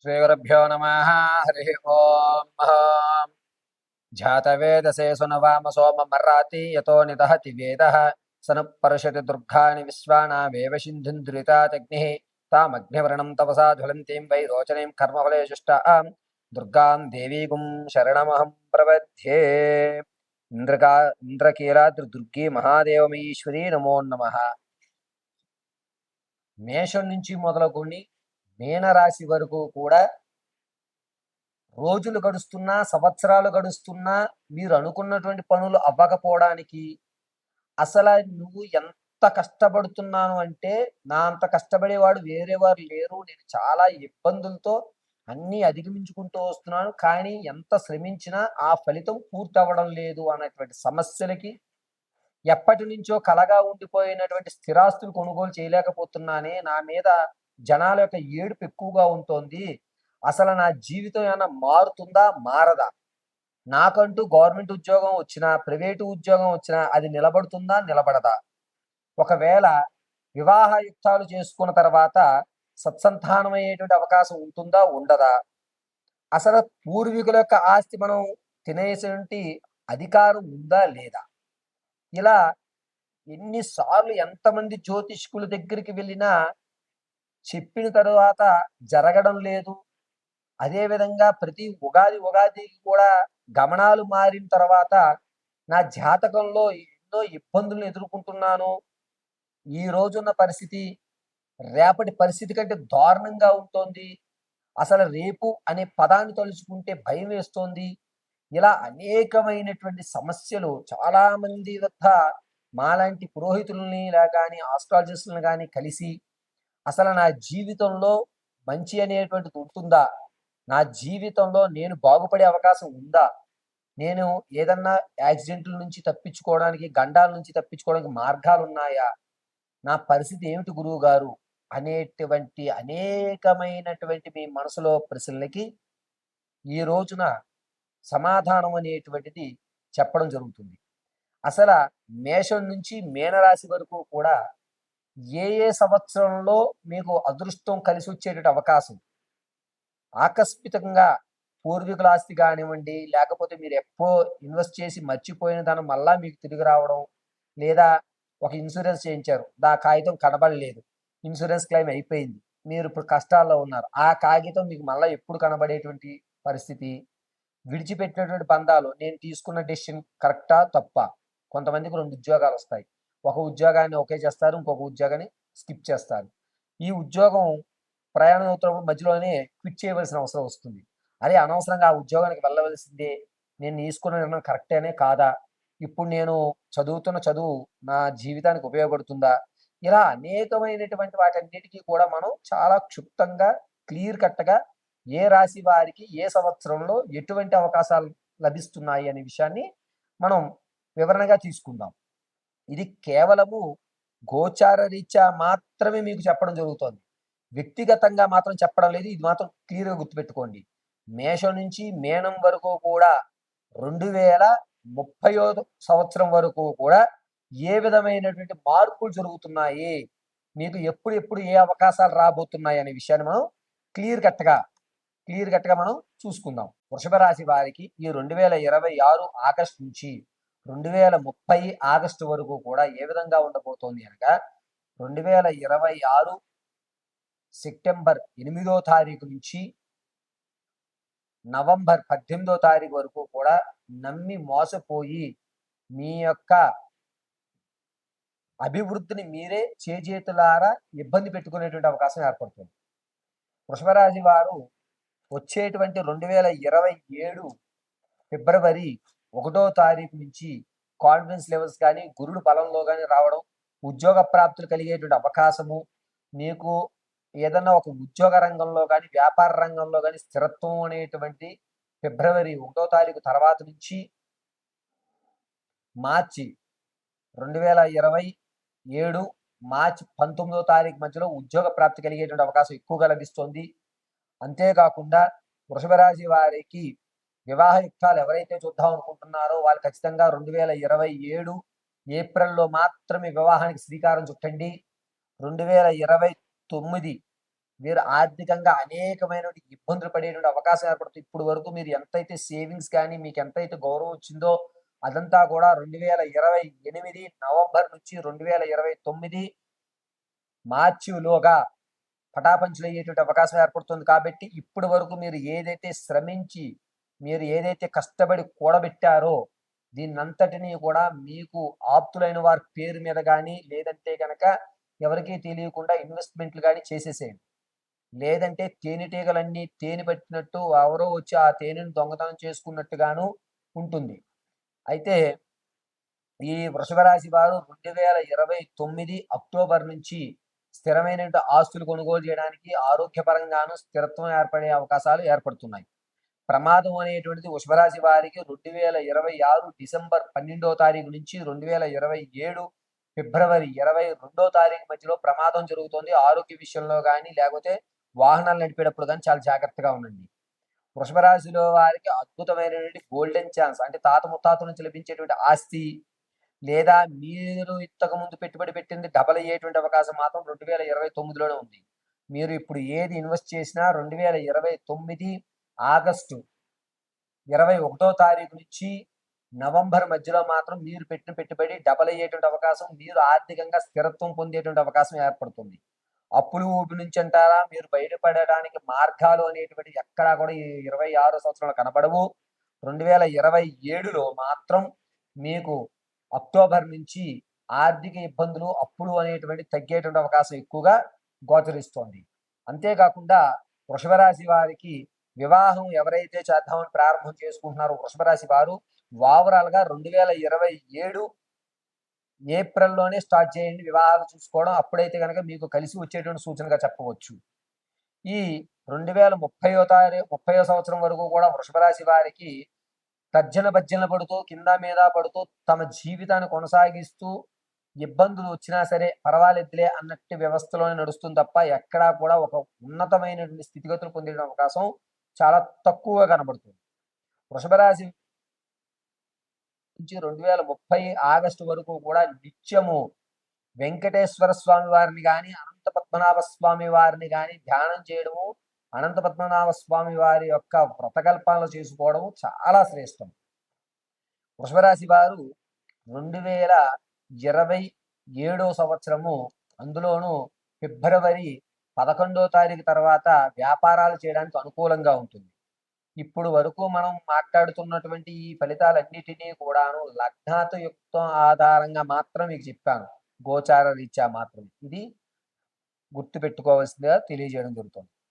श्रीगुरुभ्यो नमः। हरि ओम्। जातवेदसे सुनवाम सोममर्राति यतो निदहति वेदः सनुपरुषति दुर्गाणि विश्वानावेव सिन्धुन्द्रितादग्निः तामग्निवर्णं तपसा ज्वलन्तीं वै रोचनीं कर्मफले जुष्टां दुर्गां देवीगुं शरणमहं प्रपद्ये। ఇంద్రకీలాద్రి మహాదేవమీశ్వరీ నమో నమః. మేషం నుంచి మొదలుకొని మీనరాశి వరకు కూడా రోజులు గడుస్తున్నా, సంవత్సరాలు గడుస్తున్నా మీరు అనుకున్నటువంటి పనులు అవ్వకపోవడానికి అసలు నువ్వు ఎంత కష్టపడుతున్నాను అంటే, నా అంత కష్టపడేవాడు వేరేవారు లేరు. నేను చాలా ఇబ్బందులతో అన్నీ అధిగమించుకుంటూ వస్తున్నాను. కానీ ఎంత శ్రమించినా ఆ ఫలితం పూర్తవ్వడం లేదు అనేటువంటి సమస్యలకి, ఎప్పటినుంచో కలగా ఉండిపోయినటువంటి స్థిరాస్తులు కొనుగోలు చేయలేకపోతున్నానే, నా మీద జనాల యొక్క ఏడుపు ఎక్కువగా ఉంటోంది. అసలు నా జీవితం ఏమైనా మారుతుందా? మారదా? నాకంటూ గవర్నమెంట్ ఉద్యోగం వచ్చినా, ప్రైవేటు ఉద్యోగం వచ్చినా అది నిలబడుతుందా? నిలబడదా? ఒకవేళ వివాహయుక్తాలు చేసుకున్న తర్వాత సత్సంతానం అయ్యేటువంటి అవకాశం ఉంటుందా? ఉండదా? అసలు పూర్వీకుల యొక్క ఆస్తి మనం తినేటువంటి అధికారం ఉందా? లేదా? ఇలా ఎన్నిసార్లు ఎంతమంది జ్యోతిష్కుల దగ్గరికి వెళ్ళినా చెప్పిన తరువాత జరగడం లేదు. అదేవిధంగా ప్రతి ఉగాదికి కూడా గమనాలు మారిన తర్వాత నా జాతకంలో ఎన్నో ఇబ్బందులను ఎదుర్కొంటున్నాను. ఈ రోజున్న పరిస్థితి రేపటి పరిస్థితి కంటే దారుణంగా ఉంటుంది. అసలు రేపు అనే పదాన్ని తలుచుకుంటే భయం వేస్తోంది. ఇలా అనేకమైనటువంటి సమస్యలు చాలా మంది వద్ద మాలాంటి పురోహితుల్ని కానీ ఆస్ట్రాలజిస్టులను కానీ కలిసి అసలు నా జీవితంలో మంచి అనేటువంటిది ఉంటుందా? నా జీవితంలో నేను బాగుపడే అవకాశం ఉందా? నేను ఏదన్నా యాక్సిడెంట్ల నుంచి తప్పించుకోవడానికి, గండాల నుంచి తప్పించుకోవడానికి మార్గాలు ఉన్నాయా? నా పరిస్థితి ఏమిటి గురువు గారు అనేటువంటి అనేకమైనటువంటి మీ మనసులో ప్రశ్నలకి ఈ రోజున సమాధానం అనేటువంటిది చెప్పడం జరుగుతుంది. అసలు మేషం నుంచి మీనరాశి వరకు కూడా ఏ ఏ సంవత్సరంలో మీకు అదృష్టం కలిసి వచ్చేటువంటి అవకాశం, ఆకస్మికంగా పూర్వీకుల ఆస్తి కానివ్వండి, లేకపోతే మీరు ఎప్పుడో ఇన్వెస్ట్ చేసి మర్చిపోయిన ధనం మళ్ళా మీకు తిరిగి రావడం, లేదా ఒక ఇన్సూరెన్స్ చేయించారు, ఆ కాగితం కనబడలేదు, ఇన్సూరెన్స్ క్లెయిమ్ అయిపోయింది, మీరు ఇప్పుడు కష్టాల్లో ఉన్నారు, ఆ కాగితం మీకు మళ్ళీ ఎప్పుడు కనబడేటువంటి పరిస్థితి, విడిచిపెట్టినటువంటి బంధాలు, నేను తీసుకున్న డెసిషన్ కరెక్టా తప్పా? కొంతమందికి 2 ఉద్యోగాలు వస్తాయి. ఒక ఉద్యోగాన్ని ఓకే చేస్తారు, ఇంకొక ఉద్యోగాన్ని స్కిప్ చేస్తారు. ఈ ఉద్యోగం ప్రయాణం అవుతున్నప్పుడు మధ్యలోనే క్విట్ చేయవలసిన అవసరం వస్తుంది. అదే అనవసరంగా ఆ ఉద్యోగానికి వెళ్ళవలసిందే, నేను తీసుకున్న నిర్ణయం కరెక్టేనే కాదా? ఇప్పుడు నేను చదువుతున్న చదువు నా జీవితానికి ఉపయోగపడుతుందా? ఇలా అనేకమైనటువంటి వాటన్నిటికీ కూడా మనం చాలా క్షుప్తంగా, క్లియర్ కట్గా ఏ రాశి వారికి ఏ సంవత్సరంలో ఎటువంటి అవకాశాలు లభిస్తున్నాయి అనే విషయాన్ని మనం వివరణగా తీసుకుందాం. ఇది కేవలము గోచార రీత్యా మాత్రమే మీకు చెప్పడం జరుగుతోంది. వ్యక్తిగతంగా మాత్రం చెప్పడం లేదు. ఇది మాత్రం క్లియర్‌గా గుర్తుపెట్టుకోండి. మేషం నుంచి మీనం వరకు కూడా 2030 సంవత్సరం వరకు కూడా ఏ విధమైనటువంటి మార్పులు జరుగుతున్నాయి, మీకు ఎప్పుడు ఏ అవకాశాలు రాబోతున్నాయి అనే విషయాన్ని మనం క్లియర్ కట్‌గా మనం చూసుకుందాం. వృషభ రాశి వారికి ఈ 2026 ఆగస్టు నుంచి 2030 ఆగస్టు వరకు కూడా ఏ విధంగా ఉండబోతోంది అనగా, 2026 సెప్టెంబర్ 8వ తారీఖు నుంచి నవంబర్ 18వ తారీఖు వరకు కూడా నమ్మి మోసపోయి మీ యొక్క అభివృద్ధిని మీరే చేజేతులారా ఇబ్బంది పెట్టుకునేటువంటి అవకాశం ఏర్పడుతుంది. వృషభరాశి వారు వచ్చేటువంటి 2027 ఫిబ్రవరి 1వ తారీఖు నుంచి కాన్ఫిడెన్స్ లెవెల్స్ కానీ, గురుడు బలంలో కానీ రావడం, ఉద్యోగ ప్రాప్తులు కలిగేటువంటి అవకాశము, మీకు ఏదన్నా ఒక ఉద్యోగ రంగంలో కానీ, వ్యాపార రంగంలో కానీ స్థిరత్వం అనేటువంటి ఫిబ్రవరి 1వ తారీఖు తర్వాత నుంచి మార్చి 2027 మార్చి 19వ తారీఖు మధ్యలో ఉద్యోగ ప్రాప్తి కలిగేటువంటి అవకాశం ఎక్కువగా లభిస్తుంది. అంతేకాకుండా వృషభ రాశి వారికి వివాహయుక్తాలు ఎవరైతే చూద్దాం అనుకుంటున్నారో వాళ్ళు ఖచ్చితంగా 2027 ఏప్రిల్లో మాత్రమే వివాహానికి శ్రీకారం చుట్టండి. 2029 మీరు ఆర్థికంగా అనేకమైనటువంటి ఇబ్బందులు పడేటువంటి అవకాశం ఏర్పడుతుంది. ఇప్పుడు వరకు మీరు ఎంతైతే సేవింగ్స్ కానీ, మీకు ఎంతైతే గౌరవం వచ్చిందో అదంతా కూడా 2028 నవంబర్ నుంచి 2029 మార్చిలోగా పటాపంచలయ్యేటువంటి అవకాశం ఏర్పడుతుంది. కాబట్టి ఇప్పటి వరకు మీరు ఏదైతే శ్రమించి, మీరు ఏదైతే కష్టపడి కూడబెట్టారో దీన్నంతటినీ కూడా మీకు ఆప్తులైన వారి పేరు మీద గానీ, లేదంటే గనక ఎవరికీ తెలియకుండా ఇన్వెస్ట్‌మెంట్‌లు గానీ చేసేసేయండి. లేదంటే తేనెటీగలన్నీ తేనె పట్టినట్టు ఎవరో వచ్చి ఆ తేనెను దొంగతనం చేసుకున్నట్టుగాను ఉంటుంది. అయితే ఈ వృషభ రాశి వారు 2029 అక్టోబర్ నుంచి స్థిరమైనటువంటి ఆస్తులు కొనుగోలు చేయడానికి ఆరోగ్యపరంగాను స్థిరత్వం ఏర్పడే అవకాశాలు ఏర్పడుతున్నాయి. ప్రమాదం అనేటువంటిది వృషభ రాశి వారికి 2026 డిసెంబర్ 12వ తారీఖు నుంచి 2027 ఫిబ్రవరి 22వ తారీఖు మధ్యలో ప్రమాదం జరుగుతుంది. ఆరోగ్య విషయంలో గానీ, లేకపోతే వాహనాలు నడిపేటప్పుడు గానీ చాలా జాగ్రత్తగా ఉండండి. వృషభ రాశిలో వారికి అద్భుతమైనటువంటి గోల్డెన్ ఛాన్స్ అంటే తాత ముత్తాతల నుంచి లభించేటువంటి ఆస్తి లేదా మీరు ఇంతకుముందు పెట్టుబడి పెట్టింది డబల్ అయ్యేటువంటి అవకాశం మాత్రం 2029లోనే ఉంది. మీరు ఇప్పుడు ఏది ఇన్వెస్ట్ చేసినా 2029 ఆగస్టు 21వ తారీఖు నుంచి నవంబర్ మధ్యలో మాత్రం మీరు పెట్టిన పెట్టుబడి డబల్ అయ్యేటువంటి అవకాశం, మీరు ఆర్థికంగా స్థిరత్వం పొందేటువంటి అవకాశం ఏర్పడుతుంది. అప్పులు ఊబి నుంచి అంటారా, మీరు బయటపడడానికి మార్గాలు అనేటువంటివి ఎక్కడా కూడా ఈ 26 సంవత్సరాలు కనబడవు. 2027లో మాత్రం మీకు అక్టోబర్ నుంచి ఆర్థిక ఇబ్బందులు, అప్పులు అనేటువంటి తగ్గేటువంటి అవకాశం ఎక్కువగా గోచరిస్తోంది. అంతేకాకుండా వృషభ రాశి వారికి వివాహం ఎవరైతే చేద్దామని ప్రారంభం చేసుకుంటున్నారో వృషభ రాశి వారు ఓవరాల్‌గా 2027 ఏప్రిల్‌లోనే స్టార్ట్ చేయండి వివాహాలు చూసుకోవడం. అప్పుడైతే గనక మీకు కలిసి వచ్చేటువంటి సూచనగా చెప్పవచ్చు. ఈ 2030వ సంవత్సరం వరకు కూడా వృషభ రాశి వారికి తర్జన భర్జన పడుతూ, కింద మీద పడుతూ తమ జీవితాన్ని కొనసాగిస్తూ ఇబ్బందులు వచ్చినా సరే పర్వాలేదులే అన్నట్టు వ్యవస్థలోనే నడుస్తుంది తప్ప ఎక్కడా కూడా ఒక ఉన్నతమైనటువంటి స్థితిగతులు పొందే అవకాశం చాలా తక్కువగా కనబడుతుంది. వృషభ రాశి నుంచి 2030 ఆగస్టు వరకు కూడా నిత్యము వెంకటేశ్వర స్వామి వారిని గాని, అనంత పద్మనాభ స్వామి వారిని గాని ధ్యానం చేయడము, అనంత పద్మనాభ స్వామి వారి యొక్క వ్రతకల్పాలు చేసుకోవడము చాలా శ్రేష్టం. వృషభ రాశి వారు 2027 సంవత్సరము అందులోనూ ఫిబ్రవరి 11వ తారీఖు తర్వాత వ్యాపారాలు చేయడానికి అనుకూలంగా ఉంటుంది. ఇప్పుడు వరకు మనం మాట్లాడుతున్నటువంటి ఈ ఫలితాలన్నిటినీ కూడాను లగ్నాతు యుక్తం ఆధారంగా మాత్రం మీకు చెప్పాను. గోచార రీత్యా మాత్రమే. ఇది గుర్తుపెట్టుకోవాల్సిందిగా తెలియజేయడం జరుగుతుంది.